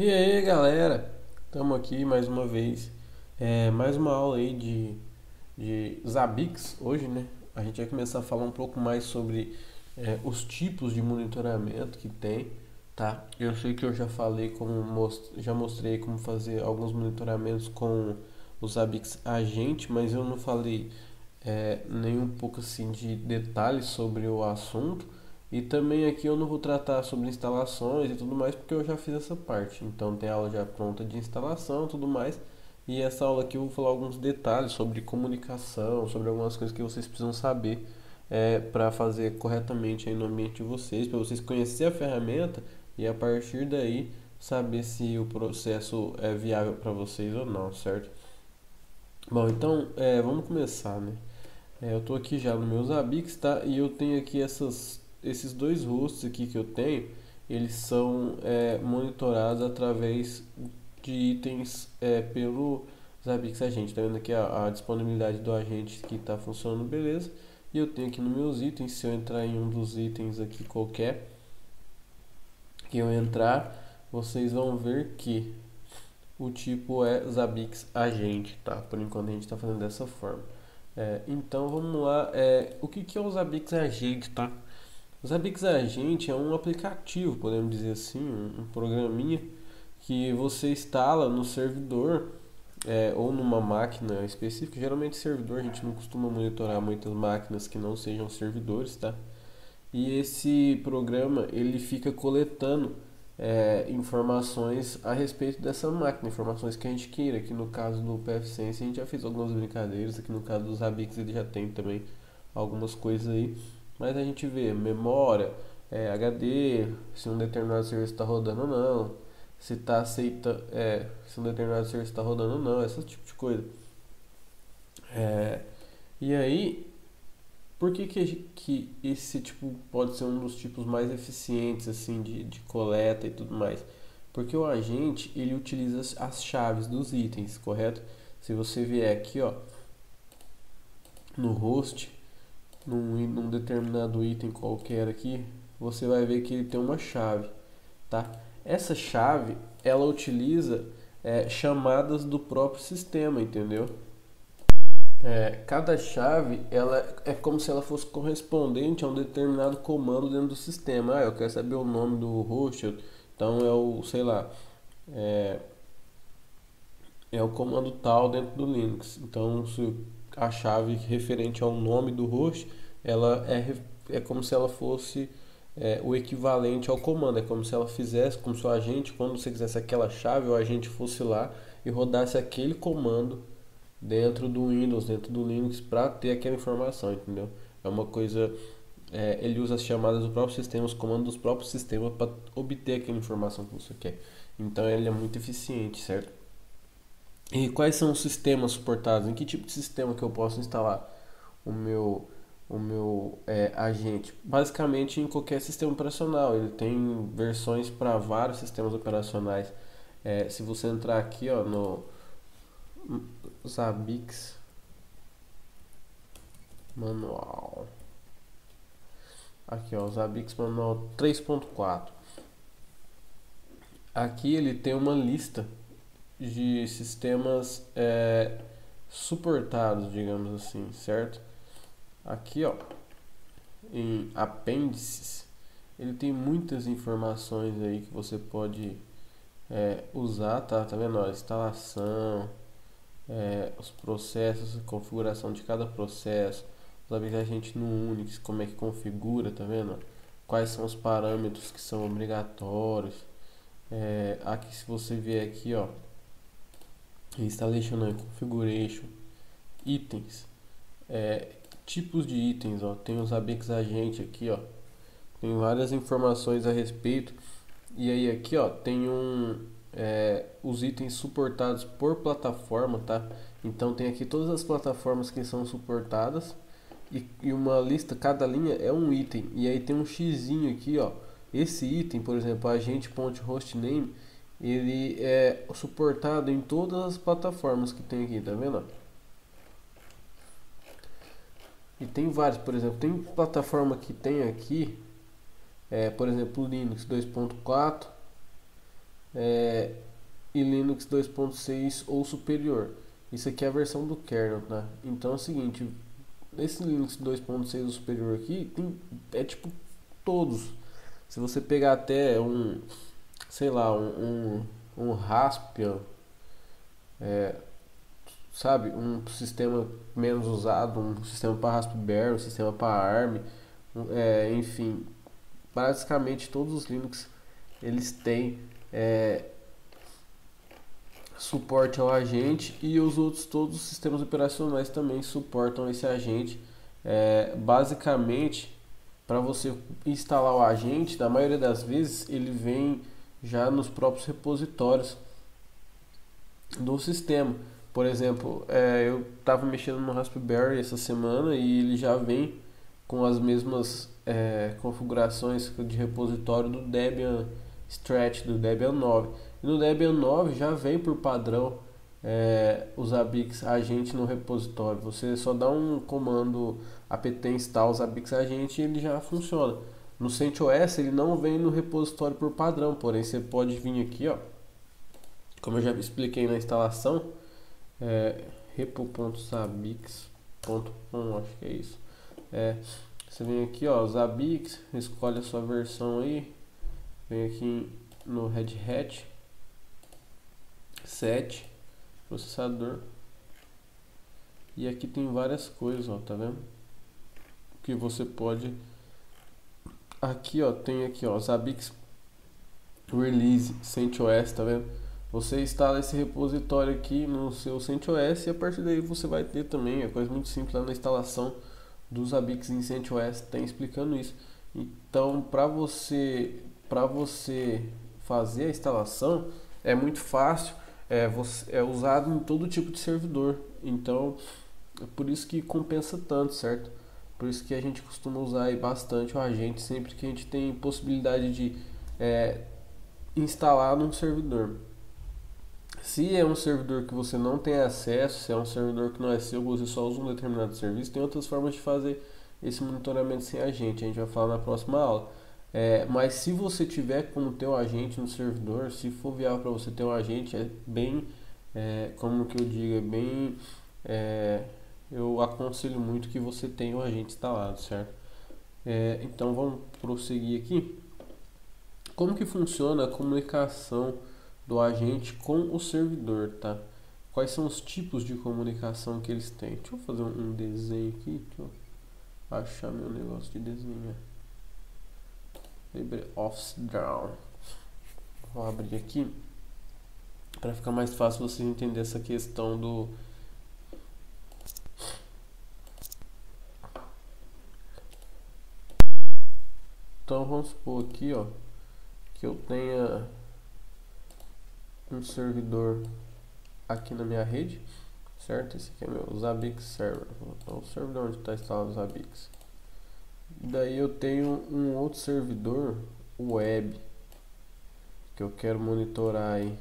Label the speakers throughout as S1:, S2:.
S1: E aí, galera, estamos aqui mais uma vez, mais uma aula aí de Zabbix hoje, né? A gente vai começar a falar um pouco mais sobre os tipos de monitoramento que tem, tá? Eu sei que eu já falei já mostrei como fazer alguns monitoramentos com o Zabbix Agente, mas eu não falei nem um pouco assim de detalhes sobre o assunto. E também aqui eu não vou tratar sobre instalações e tudo mais, porque eu já fiz essa parte. Então tem aula já pronta de instalação e tudo mais. E essa aula aqui eu vou falar alguns detalhes sobre comunicação, sobre algumas coisas que vocês precisam saber para fazer corretamente aí no ambiente de vocês, para vocês conhecerem a ferramenta e a partir daí saber se o processo é viável para vocês ou não, certo? Bom, então vamos começar, né? Eu estou aqui já no meu Zabbix, tá? E eu tenho aqui esses dois hosts aqui que eu tenho, eles são monitorados através de itens pelo Zabbix Agente. Tá vendo aqui a disponibilidade do agente que está funcionando, beleza? E eu tenho aqui nos meus itens, se eu entrar em um dos itens aqui qualquer, que eu entrar, vocês vão ver que o tipo é Zabbix Agente, tá? Por enquanto a gente está fazendo dessa forma. Então vamos lá. O que é o Zabbix Agente, tá? O Zabbix Agente é um aplicativo, podemos dizer assim, um programinha que você instala no servidor ou numa máquina específica. Geralmente servidor, a gente não costuma monitorar muitas máquinas que não sejam servidores, tá? E esse programa ele fica coletando informações a respeito dessa máquina, informações que a gente queira. Aqui no caso do PFSense a gente já fez algumas brincadeiras, aqui no caso dos Zabbix ele já tem também algumas coisas aí, mas a gente vê memória, HD, se um determinado serviço está rodando ou não, se tá aceita, se um determinado serviço está rodando ou não, esse tipo de coisa. É, e aí por que esse tipo pode ser um dos tipos mais eficientes assim de coleta e tudo mais? Porque o agente ele utiliza as chaves dos itens, correto? Se você vier aqui, ó, no host, num determinado item qualquer aqui, você vai ver que ele tem uma chave, tá? Essa chave ela utiliza chamadas do próprio sistema, entendeu? Cada chave ela é como se ela fosse correspondente a um determinado comando dentro do sistema. Eu quero saber o nome do host, então sei lá, é, é o comando tal dentro do Linux. Então, se a chave referente ao nome do host, ela é como se ela fosse o equivalente ao comando. É como se ela fizesse, como se o agente, quando você quisesse aquela chave, o agente fosse lá e rodasse aquele comando dentro do Windows, dentro do Linux, para ter aquela informação, entendeu? É uma coisa. Ele usa as chamadas do próprio sistema, os comandos dos próprios sistemas para obter aquela informação que você quer. Então ele é muito eficiente, certo? E quais são os sistemas suportados? Em que tipo de sistema que eu posso instalar o meu agente? Basicamente em qualquer sistema operacional. Ele tem versões para vários sistemas operacionais. Se você entrar aqui ó, no Zabbix Manual. Aqui, ó, o Zabbix Manual 3.4. Aqui ele tem uma lista de sistemas suportados, digamos assim, certo? Aqui, ó, em apêndices, ele tem muitas informações aí que você pode usar, tá? Tá vendo? Ó, instalação, os processos, a configuração de cada processo, saber a gente no Unix, como é que configura, tá vendo? Quais são os parâmetros que são obrigatórios. Aqui se você vier aqui, ó, installation and configuration, itens, é, tipos de itens, ó, tem os Zabbix Agent aqui, ó, tem várias informações a respeito. E aí aqui, ó, tem os itens suportados por plataforma, tá? Então tem aqui todas as plataformas que são suportadas e uma lista, cada linha é um item. E aí tem um xizinho aqui, ó. Esse item, por exemplo, agente.hostname, ele é suportado em todas as plataformas que tem aqui, tá vendo? E tem vários, por exemplo, tem plataforma que tem aqui, por exemplo, Linux 2.4, e Linux 2.6 ou superior. Isso aqui é a versão do kernel, tá? Então é o seguinte, esse Linux 2.6 ou superior aqui é tipo todos. Se você pegar até sei lá, um Raspbian, sabe, um sistema menos usado, um sistema para Raspberry, um sistema para ARM, enfim, basicamente todos os Linux eles têm suporte ao agente, e os outros todos os sistemas operacionais também suportam esse agente. Basicamente, para você instalar o agente, na maioria das vezes ele vem já nos próprios repositórios do sistema. Por exemplo, eu estava mexendo no Raspberry essa semana e ele já vem com as mesmas configurações de repositório do Debian Stretch, do Debian 9. E no Debian 9 já vem por padrão os Zabbix agente no repositório. Você só dá um comando apt install Zabbix agente e ele já funciona. No CentOS ele não vem no repositório por padrão, porém você pode vir aqui, ó, como eu já expliquei na instalação, repo.zabbix.com, acho que é isso. Você vem aqui, ó, Zabbix, escolhe a sua versão aí, vem aqui no Red Hat, set, processador, e aqui tem várias coisas, ó, tá vendo? Que você pode, aqui, ó, tem aqui, ó, Zabbix Release CentOS, tá vendo? Você instala esse repositório aqui no seu CentOS e a partir daí você vai ter também, é coisa muito simples lá na instalação dos Zabbix em CentOS, tem explicando isso. Então, para você fazer a instalação é muito fácil, é usado em todo tipo de servidor, então é por isso que compensa tanto, certo? Por isso que a gente costuma usar aí bastante o agente sempre que a gente tem possibilidade de instalar num servidor. Se é um servidor que você não tem acesso, se é um servidor que não é seu, você só usa um determinado serviço, tem outras formas de fazer esse monitoramento sem agente, a gente vai falar na próxima aula. Mas se você tiver como ter um agente no servidor, se for viável para você ter um agente, é bem, como que eu digo, é bem, eu aconselho muito que você tenha um agente instalado, certo? Então vamos prosseguir aqui. Como que funciona a comunicação do agente com o servidor, tá? Quais são os tipos de comunicação que eles têm? Deixa eu fazer um desenho aqui, deixa eu achar meu negócio de desenhar. LibreOffice Draw. Vou abrir aqui para ficar mais fácil você entender essa questão do Então vamos supor aqui, ó, que eu tenha um servidor aqui na minha rede, certo? Esse aqui é meu Zabbix Server, então o servidor onde está instalado o Zabbix. Daí eu tenho um outro servidor web que eu quero monitorar aí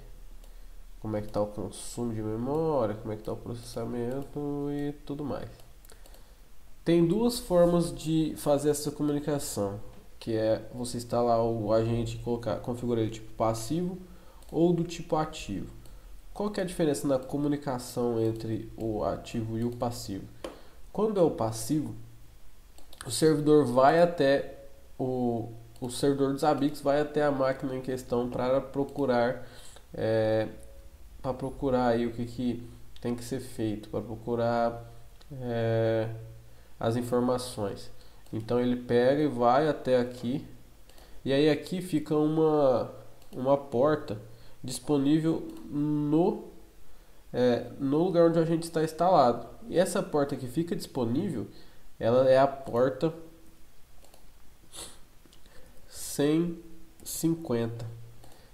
S1: como é que está o consumo de memória, como é que está o processamento e tudo mais. Tem duas formas de fazer essa comunicação, que é você instalar o agente e configurar ele tipo passivo ou do tipo ativo. Qual que é a diferença na comunicação entre o ativo e o passivo? Quando é o passivo, o servidor vai até o servidor dos Zabbix vai até a máquina em questão para procurar aí o que tem que ser feito, para procurar as informações. Então ele pega e vai até aqui, e aí aqui fica uma porta disponível no lugar onde a gente está instalado. E essa porta que fica disponível, ela é a porta 150.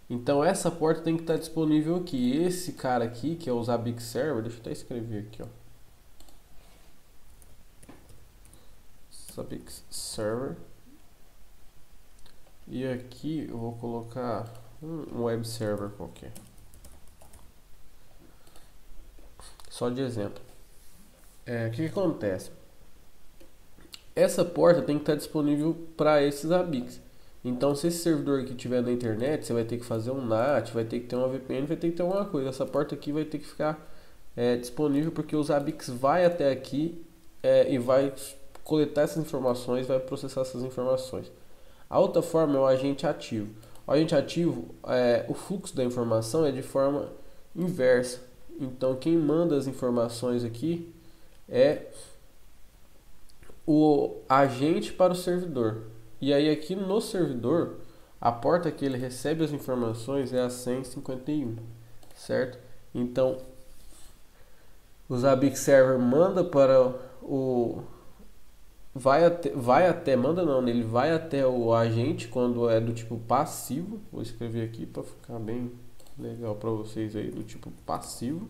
S1: Então essa porta tem que estar disponível aqui. Esse cara aqui, que é o Zabbix Server, deixa eu até escrever aqui, ó. Zabbix Server. E aqui eu vou colocar um web server qualquer. Só de exemplo. O que acontece? Essa porta tem que estar disponível para esses Zabbix. Então, se esse servidor aqui estiver na internet, você vai ter que fazer um NAT, vai ter que ter uma VPN, vai ter que ter alguma coisa. Essa porta aqui vai ter que ficar disponível porque o Zabbix vai até aqui e vai coletar essas informações, vai processar essas informações. A outra forma é o agente ativo. O agente ativo, o fluxo da informação é de forma inversa. Então, quem manda as informações aqui é o agente para o servidor. E aí aqui no servidor, a porta que ele recebe as informações é a 151, certo? Então, o Zabbix Server manda para o... ele vai até o agente quando é do tipo passivo. Vou escrever aqui para ficar bem legal para vocês aí, do tipo passivo.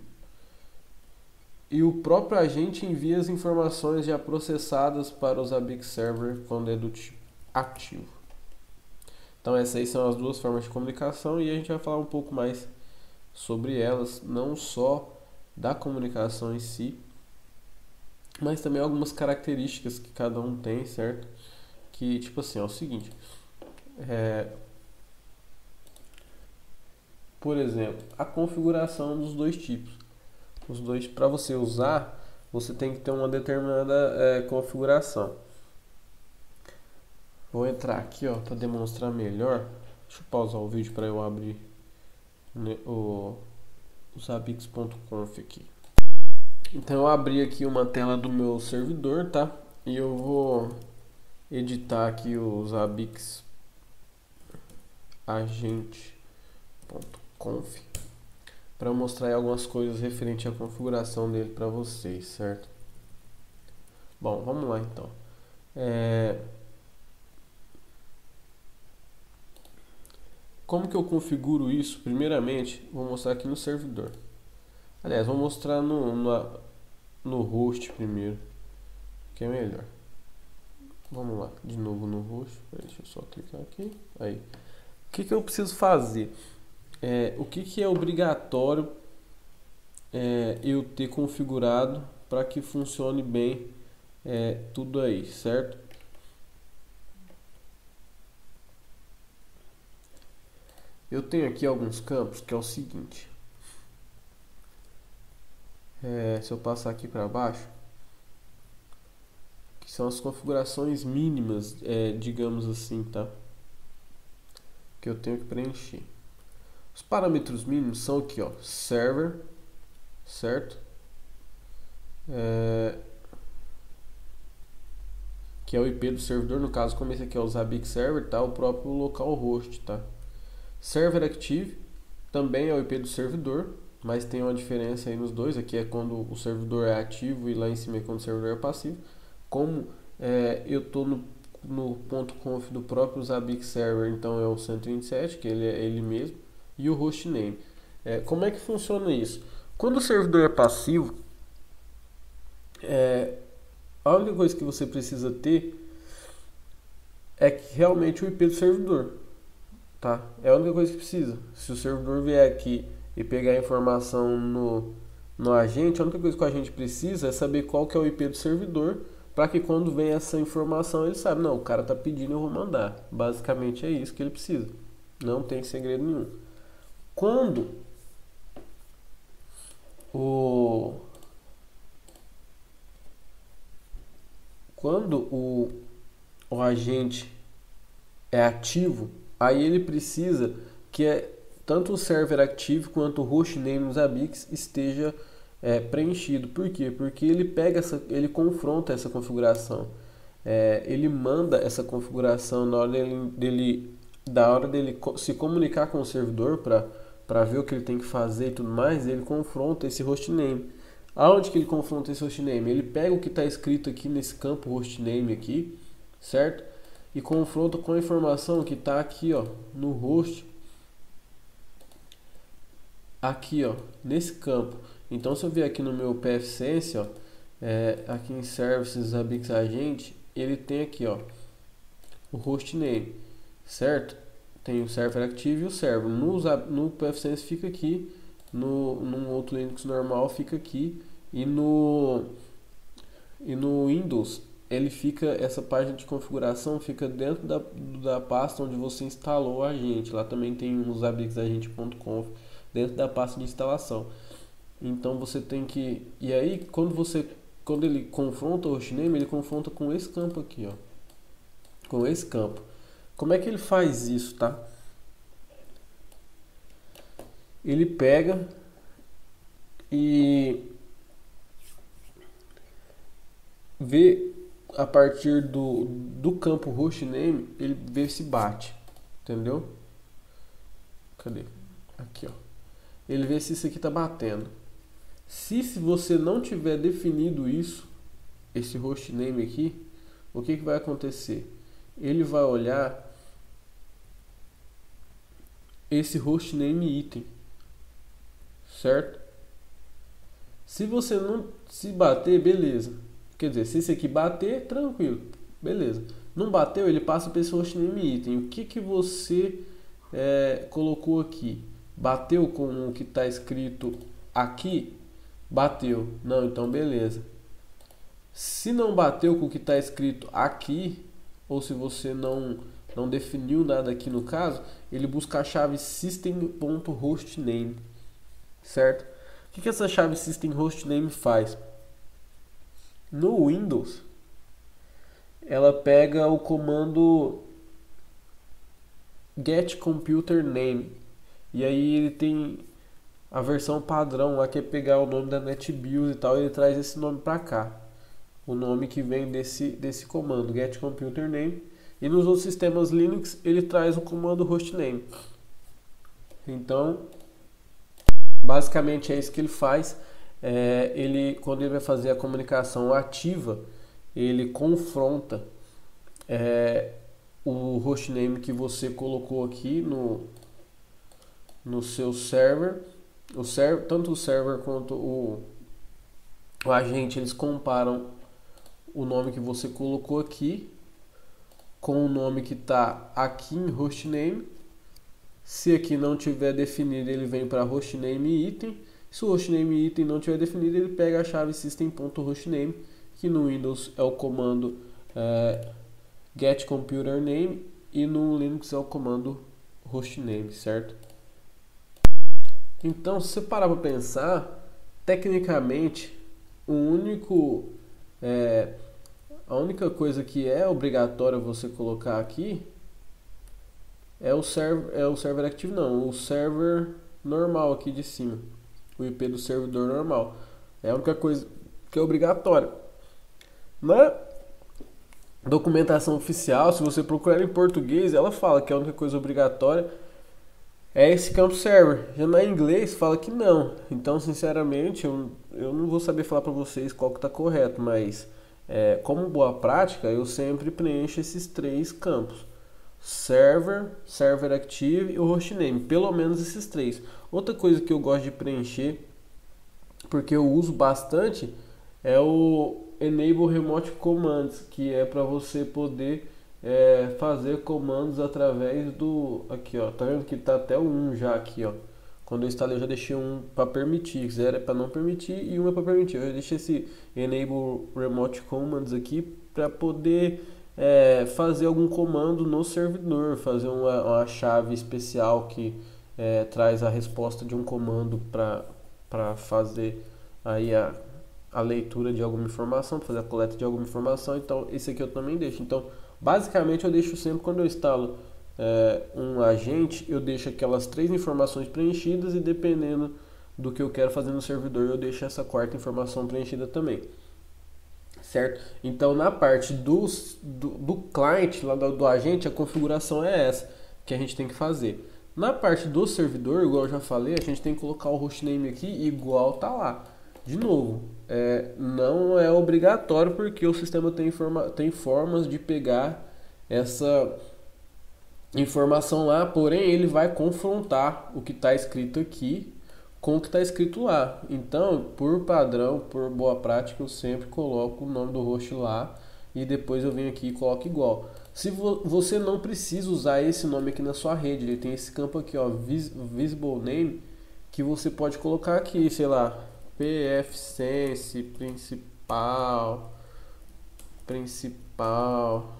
S1: E o próprio agente envia as informações já processadas para o Zabbix Server quando é do tipo ativo. Então essas aí são as duas formas de comunicação e a gente vai falar um pouco mais sobre elas, não só da comunicação em si, mas também algumas características que cada um tem, certo? Que tipo assim, é o seguinte, por exemplo, a configuração dos dois tipos. Os dois, para você usar, você tem que ter uma determinada configuração. Vou entrar aqui, ó, para demonstrar melhor. Deixa eu pausar o vídeo para eu abrir o zabbix.conf aqui. Então eu abri aqui uma tela do meu servidor, tá? E eu vou editar aqui o Zabbix agente.conf para mostrar aí algumas coisas referente à configuração dele para vocês, certo? Bom, vamos lá então. Como que eu configuro isso? Primeiramente, vou mostrar aqui no servidor. Aliás, vou mostrar no host primeiro, que é melhor. Vamos lá, de novo no host. Deixa eu só clicar aqui. Aí. O que eu preciso fazer? O que é obrigatório eu ter configurado para que funcione bem tudo aí, certo? Eu tenho aqui alguns campos que é o seguinte. Se eu passar aqui para baixo, que são as configurações mínimas, digamos assim, tá? Que eu tenho que preencher. Os parâmetros mínimos são aqui, ó, server, certo? Que é o IP do servidor, no caso, como esse aqui é o Zabbix Server, tá? O próprio localhost, tá? Server Active também é o IP do servidor, mas tem uma diferença aí nos dois. Aqui é quando o servidor é ativo e lá em cima é quando o servidor é passivo. Como eu estou no .conf do próprio Zabbix Server, então é o 127, que ele é ele mesmo, e o hostname. Como é que funciona isso? Quando o servidor é passivo, a única coisa que você precisa ter é que realmente o IP do servidor, tá? É a única coisa que precisa. Se o servidor vier aqui e pegar a informação no agente, a única coisa que o agente precisa é saber qual que é o IP do servidor, para que quando vem essa informação ele sabe, não, o cara tá pedindo, eu vou mandar. Basicamente é isso que ele precisa. Não tem segredo nenhum. Quando o agente é ativo, aí ele precisa que tanto o server active quanto o hostname no Zabbix esteja preenchido. Por quê? Porque ele ele confronta essa configuração. Ele manda essa configuração na hora dele se comunicar com o servidor para ver o que ele tem que fazer e tudo mais. Ele confronta esse hostname. Aonde que ele confronta esse hostname? Ele pega o que está escrito aqui nesse campo hostname aqui, certo? E confronta com a informação que está aqui, ó, no host, aqui, ó, nesse campo. Então, se eu vier aqui no meu pfSense, ó, aqui em Services Zabbix Agent, ele tem aqui, ó, o hostname, certo? Tem o server active e o server. No pfSense fica aqui, num outro Linux normal fica aqui, e no Windows ele fica, essa página de configuração fica dentro da pasta onde você instalou o agente. Lá também tem um zabixagente.conf dentro da pasta de instalação. Então você tem que, e aí quando ele confronta o hostname, ele confronta com esse campo aqui, ó, com esse campo. Como é que ele faz isso, tá? Ele pega e vê a partir do campo hostname, ele vê se bate, entendeu? Cadê? Aqui, ó. Ele vê se isso aqui tá batendo. Se você não tiver definido isso, esse hostname aqui, o que vai acontecer? Ele vai olhar esse hostname item, certo? Se você não se bater, beleza. Quer dizer, se esse aqui bater, tranquilo, beleza. Não bateu, ele passa para esse hostname item. O que você colocou aqui? Bateu com o que está escrito aqui? Bateu. Não, então beleza. Se não bateu com o que está escrito aqui, ou se você não definiu nada aqui no caso, ele busca a chave system.hostname, certo? O que essa chave system.hostname faz? No Windows, ela pega o comando getComputerName, e aí ele tem a versão padrão lá, que é pegar o nome da NetBIOS e tal, ele traz esse nome para cá, o nome que vem desse comando getComputerName. E nos outros sistemas Linux ele traz o comando hostname. Então basicamente é isso que ele faz. Quando ele vai fazer a comunicação ativa, ele confronta o hostname que você colocou aqui no seu server. Tanto o server quanto o agente, eles comparam o nome que você colocou aqui com o nome que está aqui em hostname. Se aqui não tiver definido, ele vem para hostname item. Se o hostname item não tiver definido, ele pega a chave system.hostname, que no Windows é o comando getComputerName e no Linux é o comando hostname, certo? Então, se você parar para pensar, tecnicamente, a única coisa que é obrigatória você colocar aqui é o server active, não, o server normal aqui de cima, o IP do servidor normal. É a única coisa que é obrigatória. Na documentação oficial, se você procurar em português, ela fala que a única coisa obrigatória é esse campo server. Já na inglês fala que não. Então, sinceramente, eu não vou saber falar para vocês qual que está correto, mas como boa prática, eu sempre preencho esses três campos: server, server active e o hostname, pelo menos esses três. Outra coisa que eu gosto de preencher, porque eu uso bastante, é o Enable Remote Commands, que é para você poder fazer comandos através do... Aqui, ó, tá vendo que tá até o 1 já aqui, ó. Quando eu instalei, eu já deixei um para permitir, 0 é para não permitir e 1 é para permitir. Eu já deixei esse Enable Remote Commands aqui para poder fazer algum comando no servidor, fazer uma chave especial que traz a resposta de um comando para fazer aí a leitura de alguma informação, para fazer a coleta de alguma informação. Então esse aqui eu também deixo. Então basicamente eu deixo sempre, quando eu instalo um agente, eu deixo aquelas três informações preenchidas, e dependendo do que eu quero fazer no servidor, eu deixo essa quarta informação preenchida também, certo? Então na parte do client, lá do agente, a configuração é essa que a gente tem que fazer. Na parte do servidor, igual eu já falei, a gente tem que colocar o hostname aqui igual tá lá. De novo, não é obrigatório, porque o sistema tem formas de pegar essa informação lá, porém ele vai confrontar o que está escrito aqui com o que está escrito lá. Então, por padrão, por boa prática, eu sempre coloco o nome do host lá e depois eu venho aqui e coloco igual. Se você não precisa usar esse nome aqui na sua rede, ele tem esse campo aqui, ó, visible name, que você pode colocar aqui, sei lá, pfSense principal, principal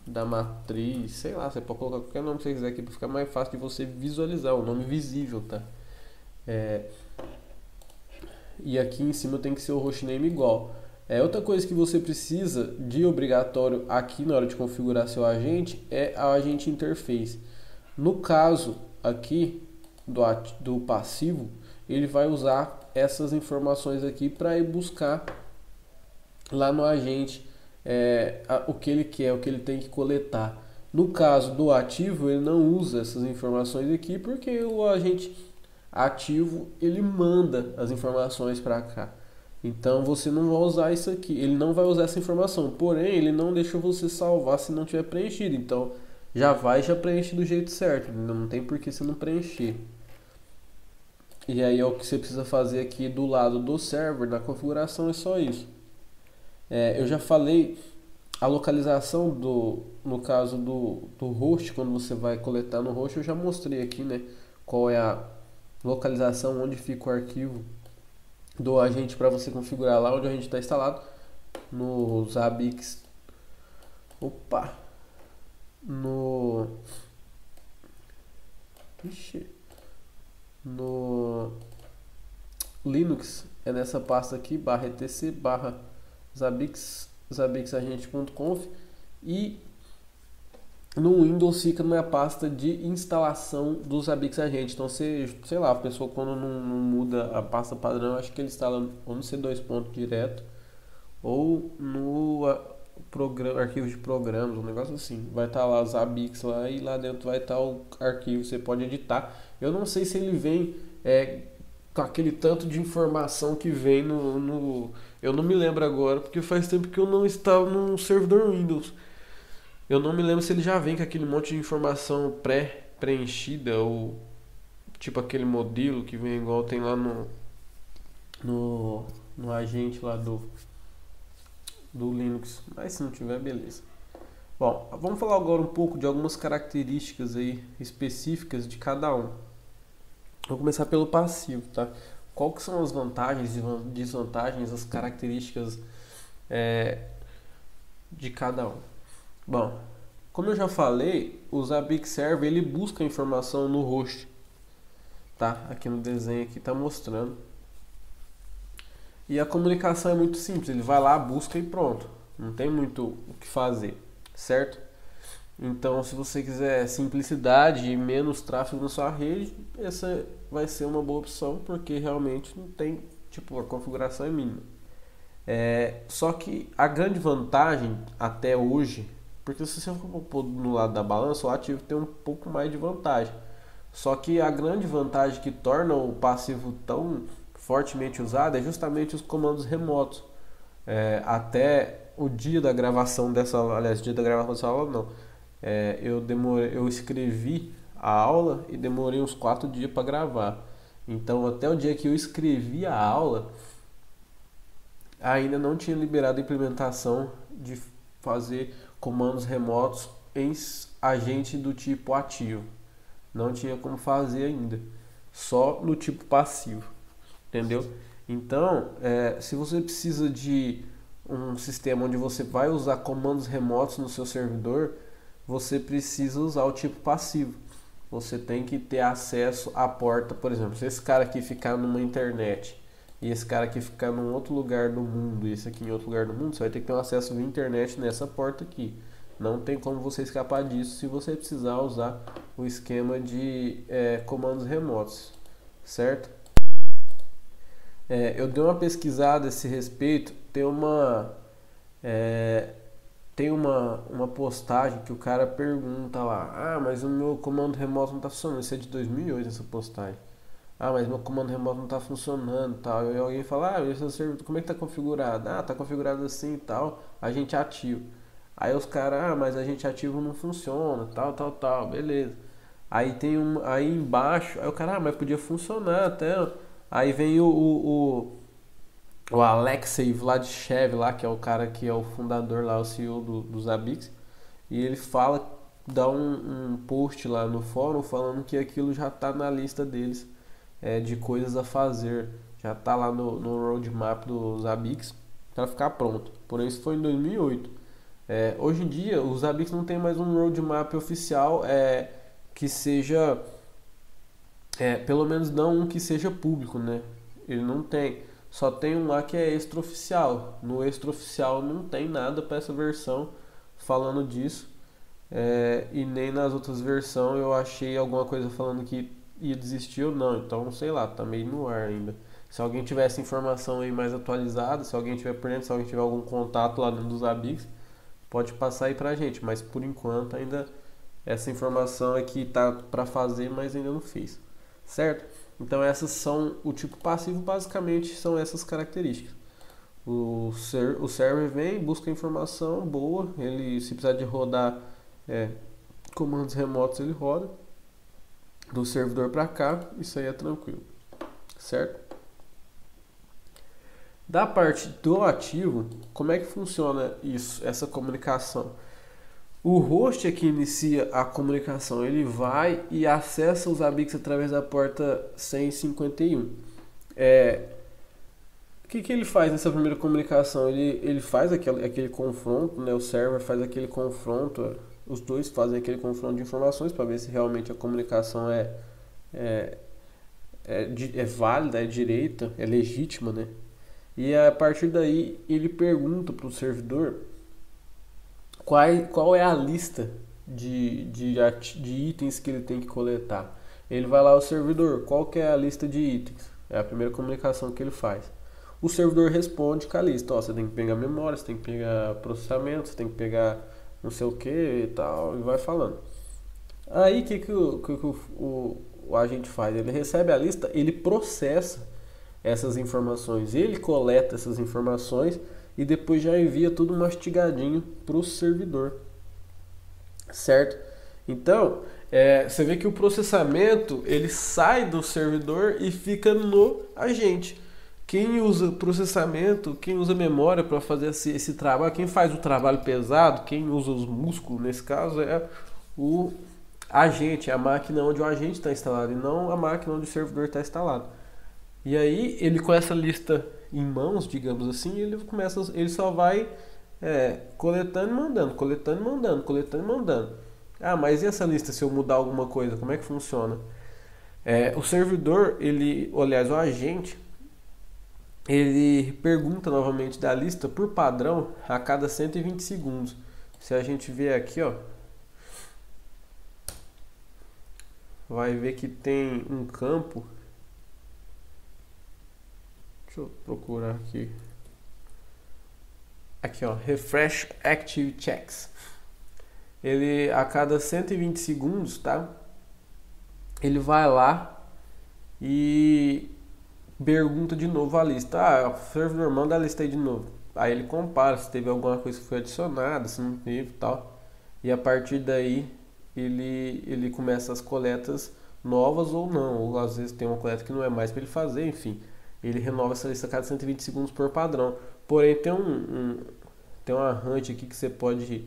S1: da matriz, sei lá, você pode colocar qualquer nome que você quiser aqui para ficar mais fácil de você visualizar, o nome visível, tá? E aqui em cima tem que ser o hostname igual. Outra coisa que você precisa de obrigatório aqui na hora de configurar seu agente é a agente interface. No caso aqui do passivo, ele vai usar essas informações aqui para ir buscar lá no agente o que ele quer, o que ele tem que coletar. No caso do ativo, ele não usa essas informações aqui porque o agente ativo ele manda as informações para cá. Então você não vai usar isso aqui, ele não vai usar essa informação, porém ele não deixa você salvar se não tiver preenchido. Então já preenche do jeito certo, não tem por que você não preencher. E aí é o que você precisa fazer aqui do lado do server, na configuração, é só isso. Eu já falei a localização no caso do host, quando você vai coletar no host, eu já mostrei aqui, né, qual é a localização onde fica o arquivo do agente para você configurar lá onde a gente está instalado no Zabbix. No Linux é nessa pasta aqui, /etc, /Zabbix, zabbixagente.conf, e no Windows fica na pasta de instalação do Zabbix Agente. Então, sei lá, a pessoa quando não muda a pasta padrão, acho que ele instala ou no C2 ponto direto ou no arquivo de programas, um negócio assim. Vai estar lá o Zabbix lá e lá dentro vai estar o arquivo, você pode editar. Eu não sei se ele vem com aquele tanto de informação que vem no... Eu não me lembro agora, porque faz tempo que eu não estava no servidor Windows. Eu não me lembro se ele já vem com aquele monte de informação pré-preenchida ou tipo aquele modelo que vem igual tem lá no agente lá do Linux. Mas se não tiver, beleza. Bom, vamos falar agora um pouco de algumas características aí específicas de cada um. Vou começar pelo passivo, tá? Qual que são as vantagens e desvantagens, as características de cada um? Bom, como eu já falei, o Zabbix Server ele busca a informação no host, tá? Aqui no desenho aqui tá mostrando. E a comunicação é muito simples, ele vai lá, busca e pronto. Não tem muito o que fazer, certo? Então, se você quiser simplicidade e menos tráfego na sua rede, essa vai ser uma boa opção, porque realmente não tem, tipo, a configuração é mínima. Só que a grande vantagem até hoje, porque se você for pôr no lado da balança, o ativo tem um pouco mais de vantagem. Só que a grande vantagem que torna o passivo tão fortemente usado é justamente os comandos remotos. Até o dia da gravação dessa aula, aliás, dia da gravação dessa aula não. Eu escrevi a aula e demorei uns 4 dias para gravar. Então até o dia que eu escrevi a aula, ainda não tinha liberado a implementação de fazer comandos remotos em agente do tipo ativo. Não tinha como fazer ainda, só no tipo passivo, entendeu? Então, se você precisa de um sistema onde você vai usar comandos remotos no seu servidor, você precisa usar o tipo passivo. Você tem que ter acesso à porta, por exemplo, se esse cara aqui ficar numa internet e esse cara aqui ficar num outro lugar do mundo e esse aqui em outro lugar do mundo, você vai ter que ter um acesso via internet nessa porta aqui. Não tem como você escapar disso se você precisar usar o esquema de comandos remotos, certo? Eu dei uma pesquisada a esse respeito, tem uma postagem que o cara pergunta lá: mas o meu comando remoto não está funcionando. Isso é de 2008 essa postagem. Mas meu comando remoto não está funcionando, tal. E alguém fala: como é que está configurado? Está configurado assim e tal, agente ativo. Aí os caras: mas agente ativo não funciona, tal, beleza. Aí tem aí embaixo, aí o cara: mas podia funcionar até. Aí vem o Alexei Vladchev lá, que é o cara que é o fundador lá, o CEO do Zabbix, e ele dá um post lá no fórum falando que aquilo já está na lista deles de coisas a fazer, já está lá no roadmap do Zabbix para ficar pronto. Porém, isso foi em 2008. Hoje em dia, os Zabbix não tem mais um roadmap oficial que seja, pelo menos não um que seja público, né? Ele não tem. Só tem um lá que é extraoficial. No extraoficial não tem nada para essa versão falando disso. E nem nas outras versões eu achei alguma coisa falando que ia desistir ou não. Então, sei lá, tá meio no ar ainda. Se alguém tiver essa informação aí mais atualizada, se alguém tiver por dentro, se alguém tiver algum contato lá dentro dos Zabbix, pode passar aí pra gente. Mas por enquanto ainda essa informação aqui tá para fazer, mas ainda não fiz. Certo? Então essas são o tipo passivo, basicamente são essas características. O server vem, busca informação boa, ele se precisar de rodar comandos remotos ele roda do servidor para cá, isso aí é tranquilo, certo? Da parte do ativo, como é que funciona isso, essa comunicação? O host é que inicia a comunicação, ele vai e acessa os Zabbix através da porta 151. O que ele faz nessa primeira comunicação? Ele faz aquele confronto, né? O server faz aquele confronto, os dois fazem aquele confronto de informações para ver se realmente a comunicação é, é válida, é direita, é legítima, né? E a partir daí ele pergunta para o servidor qual é a lista de itens que ele tem que coletar. Ele vai lá ao servidor, qual que é a lista de itens? É a primeira comunicação que ele faz. O servidor responde com a lista, você tem que pegar memória, você tem que pegar processamento, você tem que pegar não sei o que e tal, e vai falando. Aí o que o agente faz? Ele recebe a lista, ele processa essas informações, ele coleta essas informações e depois já envia tudo mastigadinho para o servidor, certo? Então, você vê que o processamento ele sai do servidor e fica no agente. Quem usa processamento, quem usa memória para fazer esse trabalho, quem faz o trabalho pesado, quem usa os músculos nesse caso é o agente, a máquina onde o agente está instalado e não a máquina onde o servidor está instalado. E aí ele com essa lista em mãos, digamos assim, ele só vai coletando e mandando, coletando e mandando, coletando e mandando. Ah, mas e essa lista se eu mudar alguma coisa, como é que funciona? O servidor, aliás, o agente, ele pergunta novamente da lista por padrão a cada 120 segundos. Se a gente ver aqui, ó, vai ver que tem um campo. Deixa eu procurar aqui. Aqui, ó, Refresh Active Checks. Ele a cada 120 segundos, tá? Ele vai lá e pergunta de novo a lista. O servidor manda a lista aí de novo. Aí ele compara se teve alguma coisa que foi adicionada, se não teve e tal. E a partir daí ele começa as coletas novas ou não. Ou às vezes tem uma coleta que não é mais para ele fazer, enfim. Ele renova essa lista a cada 120 segundos por padrão. Porém tem uma range aqui que você pode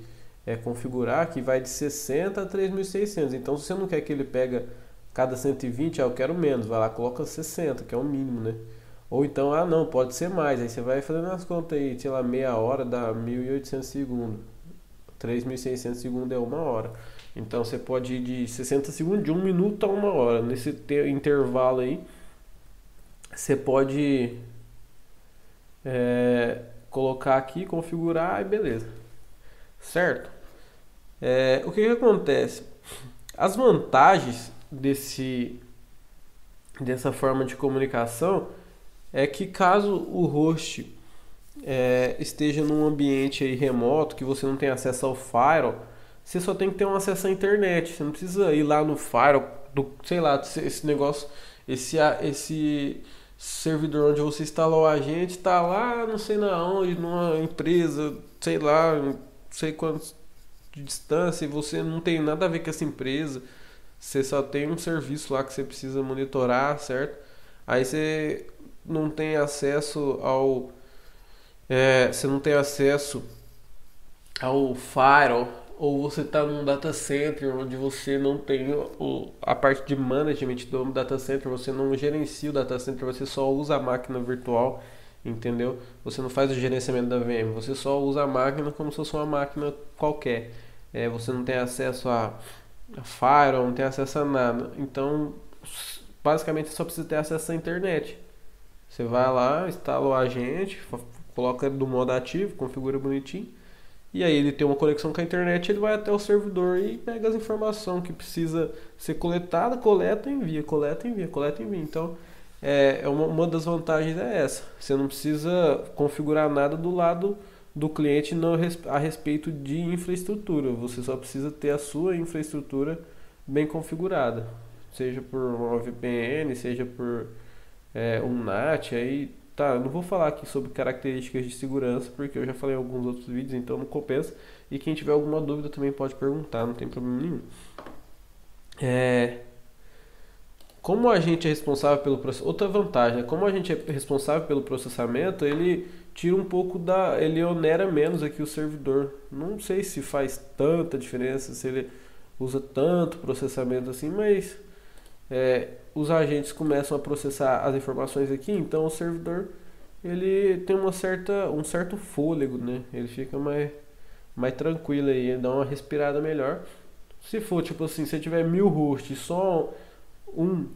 S1: configurar que vai de 60 a 3.600. Então se você não quer que ele pega cada 120, eu quero menos, vai lá, coloca 60, que é o mínimo, né? Ou então, não, pode ser mais, aí você vai fazendo as contas aí, sei lá, meia hora dá 1.800 segundos, 3.600 segundos é uma hora. Então você pode ir de 60 segundos, de 1 minuto a 1 hora. Nesse intervalo aí, você pode colocar aqui, configurar e beleza. Certo? O que acontece? As vantagens dessa forma de comunicação é que caso o host esteja num ambiente aí remoto, que você não tem acesso ao firewall, você só tem que ter um acesso à internet. Você não precisa ir lá no firewall, sei lá, esse negócio, esse servidor onde você instalou o agente está lá, não sei na onde, numa empresa, sei lá, não sei quantos de distância, e você não tem nada a ver com essa empresa. Você só tem um serviço lá que você precisa monitorar, certo? Aí você não tem acesso ao firewall, ou você está num data center onde você não tem a parte de management do data center, você não gerencia o data center, você só usa a máquina virtual entendeu? Você não faz o gerenciamento da VM, você só usa a máquina como se fosse uma máquina qualquer. Você não tem acesso a firewall, não tem acesso a nada. Então, basicamente, você só precisa ter acesso à internet. Você vai lá, instala o agente, coloca ele no modo ativo, configura bonitinho. E aí ele tem uma conexão com a internet, ele vai até o servidor e pega as informações que precisa ser coletada, coleta, envia, coleta, envia, coleta, envia. Então, uma das vantagens é essa. Você não precisa configurar nada do lado do cliente a respeito de infraestrutura. Você só precisa ter a sua infraestrutura bem configurada. Seja por uma VPN, seja por um NAT, aí tá, eu não vou falar aqui sobre características de segurança, porque eu já falei em alguns outros vídeos, então não compensa. E quem tiver alguma dúvida também pode perguntar, não tem problema nenhum. Como a gente é responsável pelo processo, outra vantagem, né? Como a gente é responsável pelo processamento, ele tira um pouco ele onera menos aqui o servidor. Não sei se faz tanta diferença, se ele usa tanto processamento assim, mas os agentes começam a processar as informações aqui, então o servidor ele tem um certo fôlego, né? Ele fica mais tranquilo aí, ele dá uma respirada melhor. Se for tipo assim, se tiver 1000 hosts, só um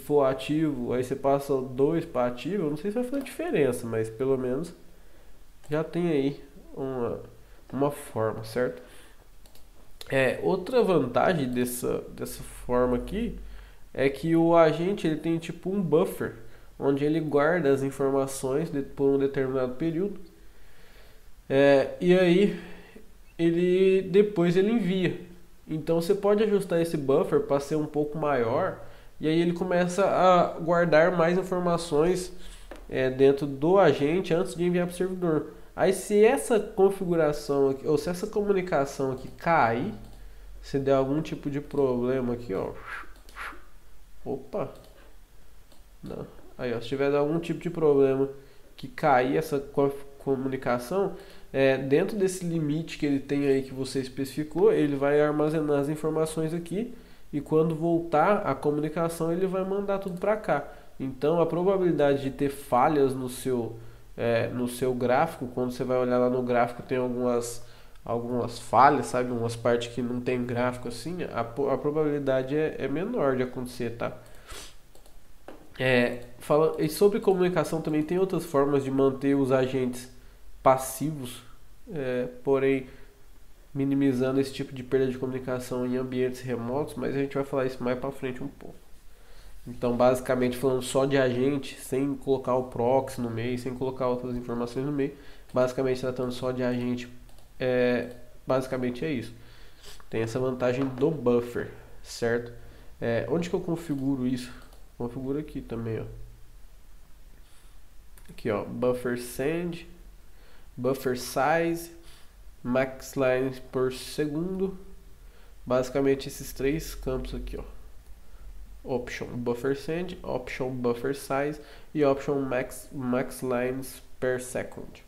S1: for ativo, aí você passa dois para ativo, eu não sei se vai fazer diferença, mas pelo menos já tem aí uma forma, certo? Outra vantagem dessa forma aqui é que o agente ele tem tipo um buffer, onde ele guarda as informações por um determinado período, e aí depois ele envia. Então você pode ajustar esse buffer para ser um pouco maior, e aí ele começa a guardar mais informações dentro do agente antes de enviar para o servidor. Aí se essa configuração aqui, ou se essa comunicação aqui cair, se der algum tipo de problema aqui, ó, opa, não. Aí, ó, se tiver algum tipo de problema que cair essa comunicação, dentro desse limite que ele tem aí que você especificou, ele vai armazenar as informações aqui e quando voltar a comunicação ele vai mandar tudo para cá. Então a probabilidade de ter falhas no seu gráfico, quando você vai olhar lá no gráfico tem algumas falhas, sabe, umas partes que não tem gráfico assim, a probabilidade é menor de acontecer, tá? E sobre comunicação também tem outras formas de manter os agentes passivos, porém minimizando esse tipo de perda de comunicação em ambientes remotos, mas a gente vai falar isso mais para frente um pouco. Então, basicamente, falando só de agente, sem colocar o proxy no meio, sem colocar outras informações no meio, basicamente tratando só de agente, basicamente é isso. Tem essa vantagem do buffer, certo? Onde que eu configuro isso? Configuro aqui também, ó. Aqui, ó, buffer send, buffer size, max lines por segundo. Basicamente esses três campos aqui, ó. Option buffer send, option buffer size e option max lines per second.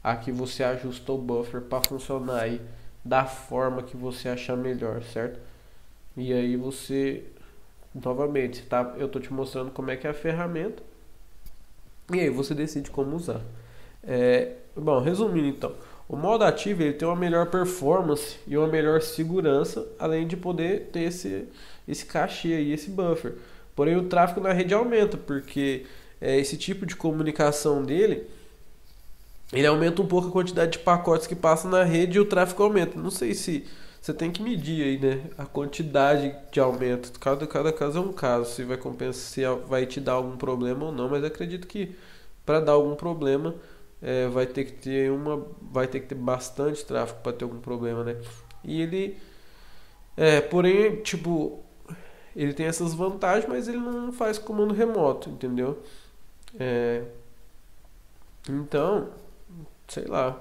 S1: Aqui você ajusta o buffer para funcionar aí da forma que você achar melhor, certo? E aí você, novamente, eu tô te mostrando como é que é a ferramenta e aí você decide como usar. Bom, resumindo então, o modo ativo ele tem uma melhor performance e uma melhor segurança, além de poder ter esse cachê aí, esse buffer. Porém o tráfego na rede aumenta, porque esse tipo de comunicação dele, ele aumenta um pouco a quantidade de pacotes que passam na rede e o tráfego aumenta. Não sei se você tem que medir aí, né, a quantidade de aumento. Cada caso é um caso, se vai compensar, se vai te dar algum problema ou não, mas acredito que para dar algum problema vai ter que ter bastante tráfego para ter algum problema, né? E ele porém, tipo, ele tem essas vantagens, mas ele não faz comando remoto, entendeu? Então, sei lá,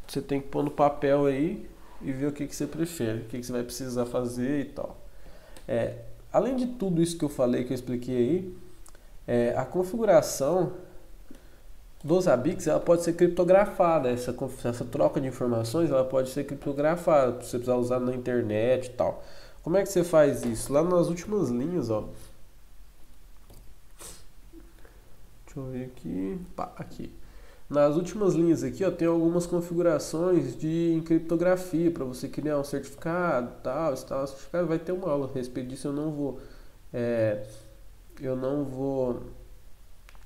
S1: você tem que pôr no papel aí e ver o que você prefere, o que você vai precisar fazer e tal. Além de tudo isso que eu falei, que eu expliquei aí, a configuração dos Zabbix, ela pode ser criptografada, essa troca de informações ela pode ser criptografada, você precisar usar na internet e tal. Como é que você faz isso? Lá nas últimas linhas, ó. Deixa eu ver aqui. Aqui. Nas últimas linhas aqui, ó, tem algumas configurações de criptografia para você criar um certificado, tal, instalar um certificado, vai ter uma aula a respeito disso. É, eu não vou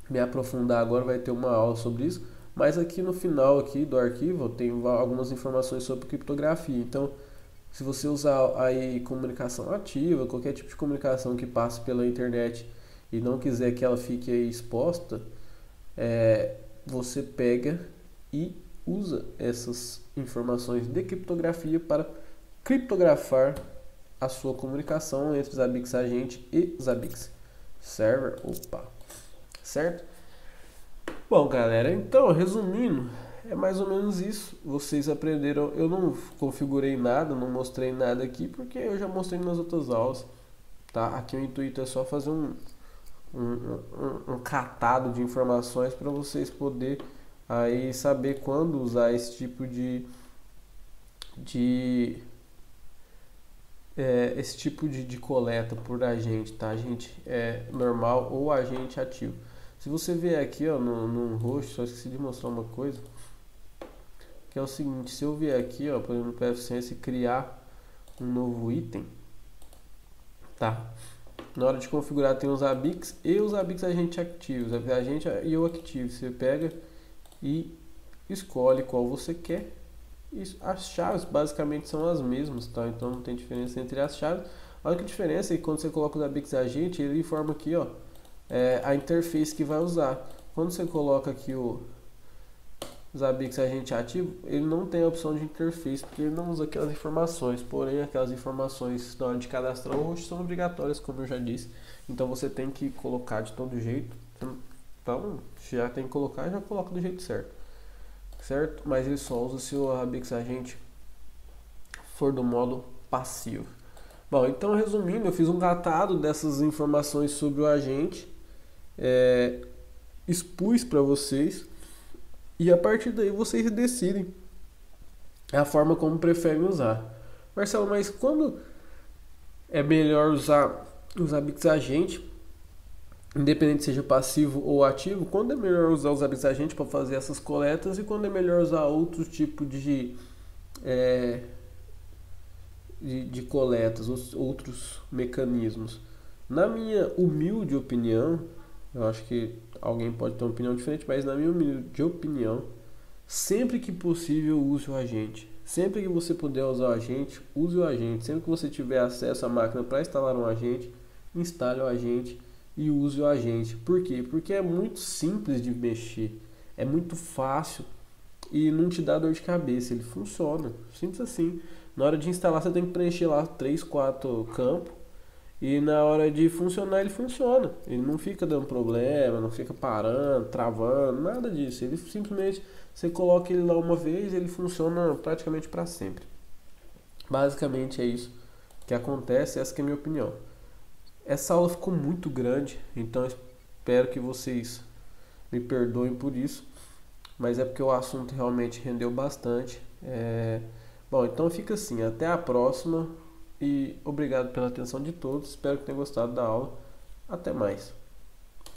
S1: me aprofundar agora, vai ter uma aula sobre isso. Mas aqui no final aqui do arquivo tem algumas informações sobre criptografia. Então, se você usar aí comunicação ativa, qualquer tipo de comunicação que passe pela internet e não quiser que ela fique aí exposta, você pega e usa essas informações de criptografia para criptografar a sua comunicação entre Zabbix agente e Zabbix server. Opa, certo? Bom, galera, então, resumindo, é mais ou menos isso. Vocês aprenderam, eu não configurei nada, não mostrei nada aqui, porque eu já mostrei nas outras aulas, tá? Aqui o intuito é só fazer um catado de informações para vocês poderem aí saber quando usar esse tipo de coleta por agente, tá? Agente normal ou agente ativo. Se você vier aqui, ó, no host, só esqueci de mostrar uma coisa, que é o seguinte: se eu vier aqui, ó, por exemplo, no PFSense, criar um novo item, tá? Na hora de configurar tem os Zabbix e os Zabbix agente ativos, agente e o activo. Você pega e escolhe qual você quer. As chaves basicamente são as mesmas, tá? Então não tem diferença entre as chaves. A única diferença é que quando você coloca o Zabbix agente, ele informa aqui, ó, a interface que vai usar. Quando você coloca aqui o Zabbix agente ativo, ele não tem a opção de interface, porque ele não usa aquelas informações. Porém, aquelas informações na hora de cadastrar o host são obrigatórias, como eu já disse. Então você tem que colocar de todo jeito. Então, se já tem que colocar, já coloca do jeito certo. Certo? Mas ele só usa se o Zabbix agente for do modo passivo. Bom, então resumindo, eu fiz um catado dessas informações sobre o agente. Expus para vocês e a partir daí vocês decidem a forma como preferem usar. Marcelo, mas quando é melhor usar os Zabbix agente, independente seja passivo ou ativo? Quando é melhor usar os Zabbix agente para fazer essas coletas e quando é melhor usar outro tipo de coletas, outros mecanismos? Na minha humilde opinião, eu acho que alguém pode ter uma opinião diferente, mas na minha humilde opinião, sempre que possível, use o agente. Sempre que você puder usar o agente, use o agente. Sempre que você tiver acesso à máquina para instalar um agente, instale o agente e use o agente. Por quê? Porque é muito simples de mexer, é muito fácil e não te dá dor de cabeça. Ele funciona, simples assim. Na hora de instalar, você tem que preencher lá 3, 4 campos. E na hora de funcionar, ele funciona. Ele não fica dando problema, não fica parando, travando, nada disso. Ele simplesmente, você coloca ele lá uma vez, ele funciona praticamente para sempre. Basicamente é isso que acontece, essa que é a minha opinião. Essa aula ficou muito grande, então espero que vocês me perdoem por isso. Mas é porque o assunto realmente rendeu bastante. Bom, então fica assim, até a próxima. E obrigado pela atenção de todos. Espero que tenham gostado da aula. Até mais.